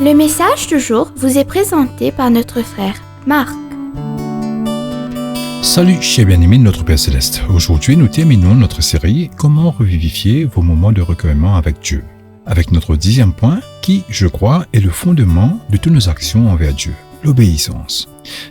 Le message du jour vous est présenté par notre frère Marc. Salut chers bien-aimés de notre Père Céleste. Aujourd'hui, nous terminons notre série « Comment revivifier vos moments de recueillement avec Dieu » avec notre 10e point qui, je crois, est le fondement de toutes nos actions envers Dieu, l'obéissance.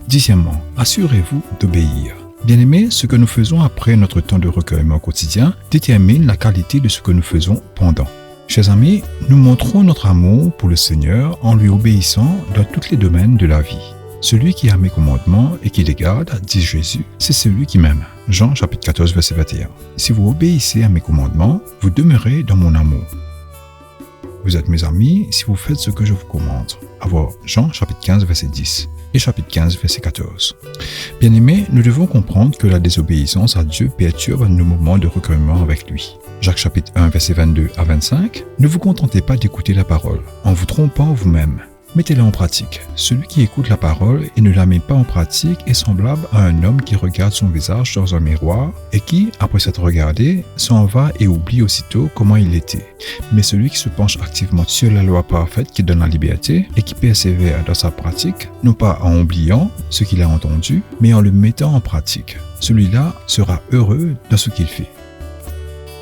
10e, assurez-vous d'obéir. Bien-aimés, ce que nous faisons après notre temps de recueillement quotidien détermine la qualité de ce que nous faisons pendant. Chers amis, nous montrons notre amour pour le Seigneur en lui obéissant dans tous les domaines de la vie. Celui qui a mes commandements et qui les garde, dit Jésus, c'est celui qui m'aime. Jean chapitre 14, verset 21. Si vous obéissez à mes commandements, vous demeurez dans mon amour. Vous êtes mes amis si vous faites ce que je vous commande. À voir Jean chapitre 15, verset 10 et chapitre 15, verset 14. Bien-aimés, nous devons comprendre que la désobéissance à Dieu perturbe nos moments de recueillement avec lui. Jacques chapitre 1, verset 22 à 25. Ne vous contentez pas d'écouter la parole, en vous trompant vous-même. Mettez-la en pratique. Celui qui écoute la parole et ne la met pas en pratique est semblable à un homme qui regarde son visage dans un miroir et qui, après s'être regardé, s'en va et oublie aussitôt comment il était. Mais celui qui se penche activement sur la loi parfaite qui donne la liberté et qui persévère dans sa pratique, non pas en oubliant ce qu'il a entendu, mais en le mettant en pratique, celui-là sera heureux dans ce qu'il fait.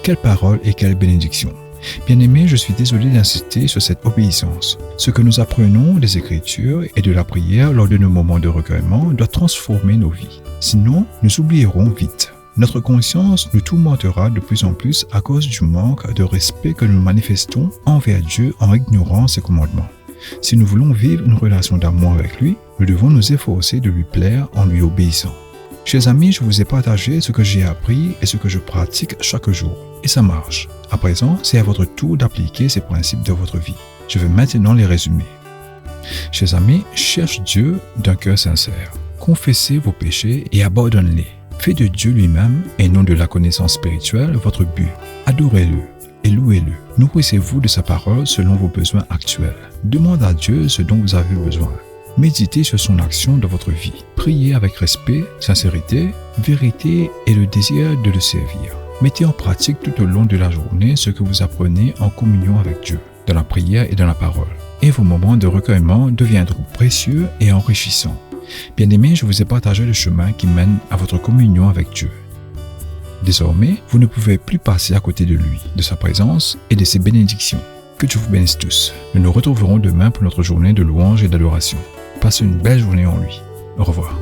Quelle parole et quelle bénédiction! Bien-aimés, je suis désolé d'insister sur cette obéissance. Ce que nous apprenons des Écritures et de la prière lors de nos moments de recueillement doit transformer nos vies. Sinon, nous oublierons vite. Notre conscience nous tourmentera de plus en plus à cause du manque de respect que nous manifestons envers Dieu en ignorant ses commandements. Si nous voulons vivre une relation d'amour avec lui, nous devons nous efforcer de lui plaire en lui obéissant. Chers amis, je vous ai partagé ce que j'ai appris et ce que je pratique chaque jour. Et ça marche. À présent, c'est à votre tour d'appliquer ces principes dans votre vie. Je vais maintenant les résumer. Chers amis, cherchez Dieu d'un cœur sincère. Confessez vos péchés et abandonnez-les. Faites de Dieu lui-même et non de la connaissance spirituelle votre but. Adorez-le et louez-le. Nourrissez-vous de sa parole selon vos besoins actuels. Demandez à Dieu ce dont vous avez besoin. Méditez sur son action dans votre vie. Priez avec respect, sincérité, vérité et le désir de le servir. Mettez en pratique tout au long de la journée ce que vous apprenez en communion avec Dieu, dans la prière et dans la parole. Et vos moments de recueillement deviendront précieux et enrichissants. Bien-aimés, je vous ai partagé le chemin qui mène à votre communion avec Dieu. Désormais, vous ne pouvez plus passer à côté de lui, de sa présence et de ses bénédictions. Que Dieu vous bénisse tous. Nous nous retrouverons demain pour notre journée de louange et d'adoration. Passez une belle journée en lui. Au revoir.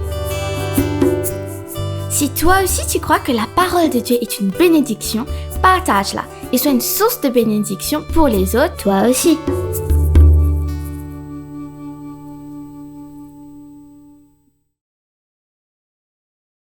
Si toi aussi tu crois que la parole de Dieu est une bénédiction, partage-la et sois une source de bénédiction pour les autres, toi aussi.